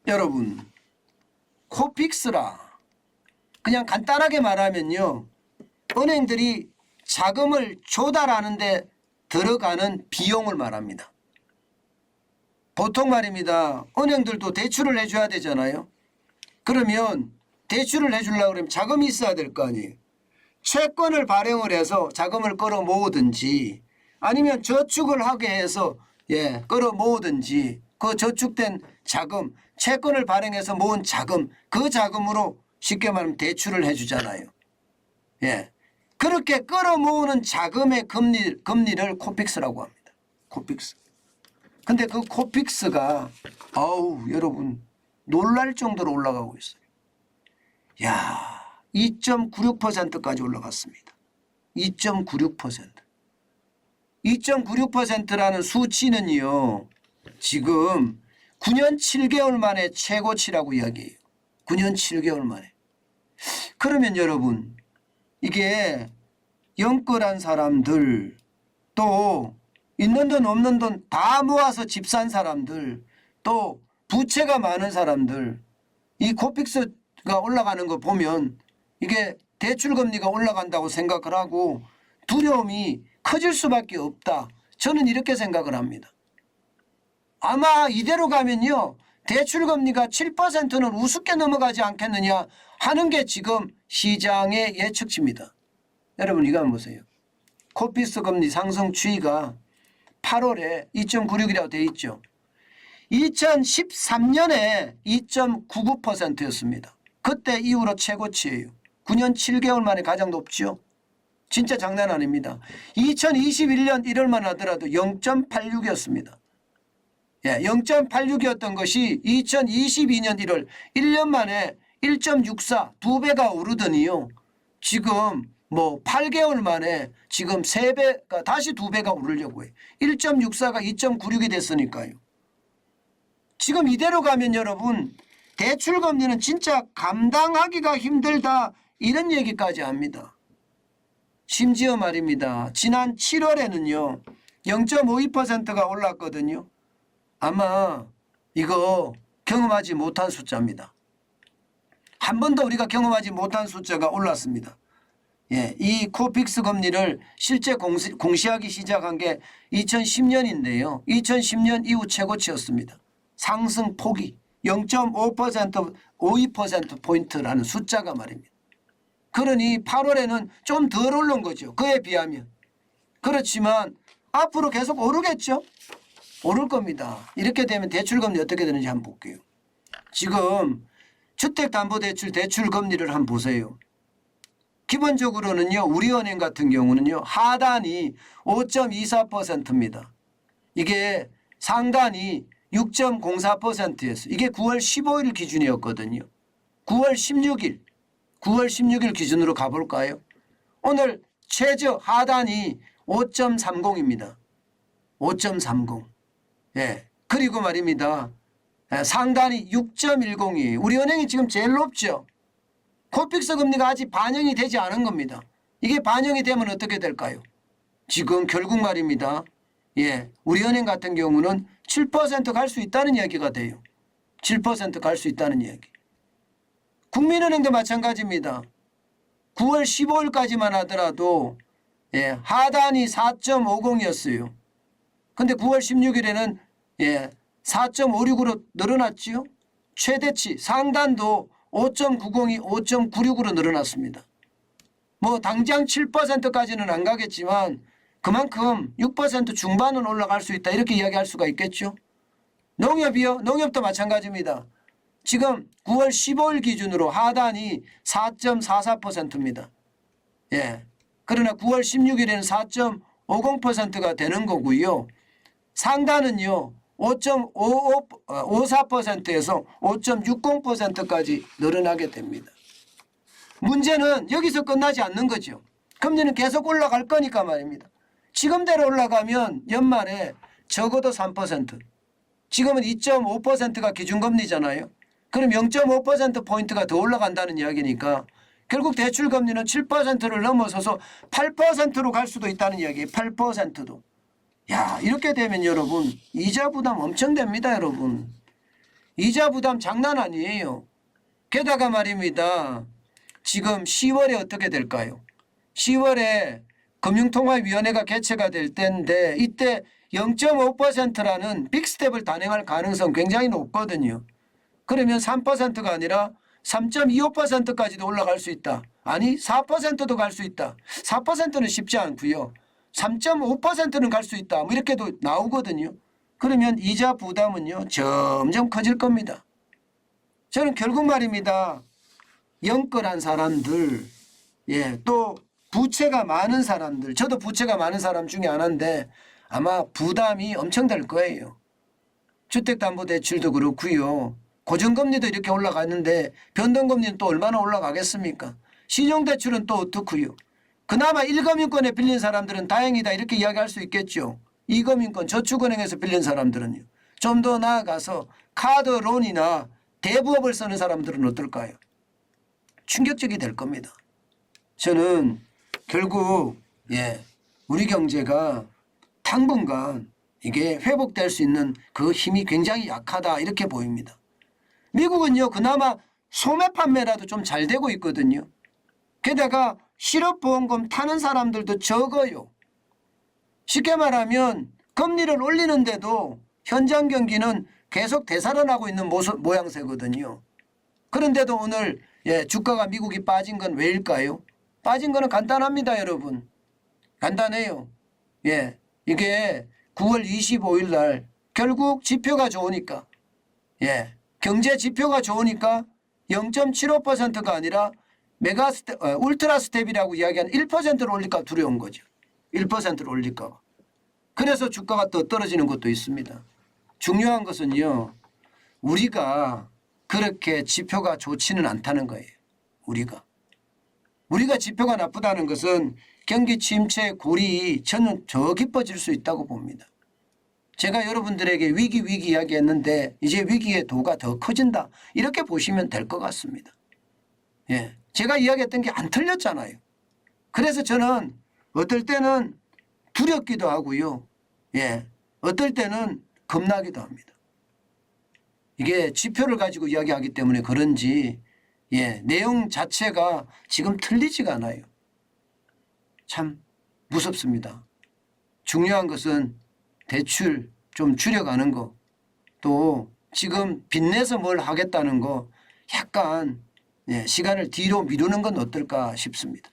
여러분, 코픽스라 그냥 간단하게 말하면요, 은행들이 자금을 조달하는 데 들어가는 비용을 말합니다. 보통 말입니다. 은행들도 대출을 해줘야 되잖아요. 그러면 대출을 해주려고 그러면 자금이 있어야 될 거 아니에요. 채권을 발행을 해서 자금을 끌어모으든지 아니면 저축을 하게 해서 끌어모으든지 그 저축된 자금, 채권을 발행해서 모은 자금, 그 자금으로 쉽게 말하면 대출을 해주잖아요. 그렇게 끌어모으는 자금의 금리를 코픽스라고 합니다. 코픽스. 근데 그 코픽스가 여러분 놀랄 정도로 올라가고 있어요. 2.96%까지 올라갔습니다. 2.96%. 2.96%라는 수치는요, 지금 9년 7개월 만에 최고치라고 이야기해요. 9년 7개월 만에. 그러면 여러분, 이게 영끌한 사람들, 또 있는 돈 없는 돈 다 모아서 집 산 사람들, 또 부채가 많은 사람들, 이 코픽스가 올라가는 거 보면 이게 대출금리가 올라간다고 생각을 하고 두려움이 커질 수밖에 없다. 저는 이렇게 생각을 합니다. 아마 이대로 가면요, 대출금리가 7%는 우습게 넘어가지 않겠느냐 하는 게 지금 시장의 예측치입니다. 여러분 이거 한번 보세요. 코픽스 금리 상승 추이가 8월에 2.96이라고 되어 있죠. 2013년에 2.99%였습니다. 그때 이후로 최고치예요. 9년 7개월 만에 가장 높죠. 진짜 장난 아닙니다. 2021년 1월만 하더라도 0.86이었습니다. 0.86이었던 것이 2022년 1월 1년 만에 1.64 2배가 오르더니요. 지금 8개월 만에 지금 3배가 다시 2배가 오르려고 해요. 1.64가 2.96이 됐으니까요. 지금 이대로 가면 여러분 대출금리는 진짜 감당하기가 힘들다 이런 얘기까지 합니다. 심지어 말입니다. 지난 7월에는요. 0.52%가 올랐거든요. 아마 이거 경험하지 못한 숫자입니다. 한 번도 우리가 경험하지 못한 숫자가 올랐습니다. 이 코픽스 금리를 실제 공시하기 시작한 게 2010년인데요. 2010년 이후 최고치였습니다. 상승 폭이 0.5% 52%포인트라는 숫자가 말입니다. 그러니 8월에는 좀 덜 오른 거죠. 그에 비하면. 그렇지만 앞으로 계속 오르겠죠. 오를 겁니다. 이렇게 되면 대출금리 어떻게 되는지 한번 볼게요. 지금 주택담보대출 대출금리를 한번 보세요. 기본적으로는요. 우리은행 같은 경우는요. 하단이 5.24%입니다. 이게 상단이 6.04%였어요. 이게 9월 15일 기준이었거든요. 9월 16일 기준으로 가볼까요? 오늘 최저 하단이 5.30입니다. 5.30. 그리고 말입니다. 상단이 6.10이에요. 우리 은행이 지금 제일 높죠. 코픽스 금리가 아직 반영이 되지 않은 겁니다. 이게 반영이 되면 어떻게 될까요? 지금 결국 말입니다. 우리 은행 같은 경우는 7% 갈 수 있다는 이야기가 돼요. 7% 갈 수 있다는 이야기. 국민은행도 마찬가지입니다. 9월 15일까지만 하더라도 하단이 4.50이었어요. 근데 9월 16일에는 4.56으로 늘어났죠. 최대치 상단도 5.90이 5.96으로 늘어났습니다. 당장 7%까지는 안 가겠지만 그만큼 6% 중반은 올라갈 수 있다 이렇게 이야기할 수가 있겠죠. 농협이요. 농협도 마찬가지입니다. 지금 9월 15일 기준으로 하단이 4.44%입니다. 그러나 9월 16일에는 4.50%가 되는 거고요. 상단은요. 5.54%에서 5.60%까지 늘어나게 됩니다. 문제는 여기서 끝나지 않는 거죠. 금리는 계속 올라갈 거니까 말입니다. 지금대로 올라가면 연말에 적어도 3%. 지금은 2.5%가 기준금리잖아요. 그럼 0.5%포인트가 더 올라간다는 이야기니까 결국 대출금리는 7%를 넘어서서 8%로 갈 수도 있다는 이야기예요. 8%도. 이렇게 되면 여러분 이자 부담 엄청 됩니다. 여러분. 이자 부담 장난 아니에요. 게다가 말입니다. 지금 10월에 어떻게 될까요? 10월에 금융통화위원회가 개최가 될 때인데 이때 0.5%라는 빅스텝을 단행할 가능성 굉장히 높거든요. 그러면 3%가 아니라 3.25%까지도 올라갈 수 있다. 아니 4%도 갈 수 있다. 4%는 쉽지 않고요. 3.5%는 갈 수 있다. 뭐 이렇게도 나오거든요. 그러면 이자 부담은요 점점 커질 겁니다. 저는 결국 말입니다. 영끌한 사람들, 또 부채가 많은 사람들, 저도 부채가 많은 사람 중에 하나인데 아마 부담이 엄청 될 거예요. 주택담보대출도 그렇고요. 고정금리도 이렇게 올라갔는데 변동금리는 또 얼마나 올라가겠습니까? 신용대출은 또 어떻고요. 그나마 1금융권에 빌린 사람들은 다행이다 이렇게 이야기할 수 있겠죠. 2금융권 저축은행에서 빌린 사람들은요. 좀 더 나아가서 카드론이나 대부업을 쓰는 사람들은 어떨까요? 충격적이 될 겁니다. 저는 결국 우리 경제가 당분간 이게 회복될 수 있는 그 힘이 굉장히 약하다 이렇게 보입니다. 미국은요 그나마 소매 판매라도 좀 잘 되고 있거든요. 게다가 실업보험금 타는 사람들도 적어요. 쉽게 말하면 금리를 올리는데도 현장 경기는 계속 되살아나고 있는 모양새거든요. 그런데도 오늘 주가가 미국이 빠진 건 왜일까요? 빠진 거는 간단합니다, 여러분. 간단해요. 이게 9월 25일 날 결국 지표가 좋으니까 경제 지표가 좋으니까 0.75%가 아니라 울트라 스텝이라고 이야기하는 1%를 올릴까 두려운 거죠. 1%를 올릴까 봐. 그래서 주가가 더 떨어지는 것도 있습니다. 중요한 것은요. 우리가 그렇게 지표가 좋지는 않다는 거예요. 우리가 지표가 나쁘다는 것은 경기 침체의 골이 저는 더 깊어질 수 있다고 봅니다. 제가 여러분들에게 위기 이야기했는데 이제 위기의 도가 더 커진다. 이렇게 보시면 될 것 같습니다. 제가 이야기했던 게 안 틀렸잖아요. 그래서 저는 어떨 때는 두렵기도 하고요. 어떨 때는 겁나기도 합니다. 이게 지표를 가지고 이야기하기 때문에 그런지 내용 자체가 지금 틀리지가 않아요. 참 무섭습니다. 중요한 것은 대출 좀 줄여가는 거, 또 지금 빚내서 뭘 하겠다는 거 약간 시간을 뒤로 미루는 건 어떨까 싶습니다.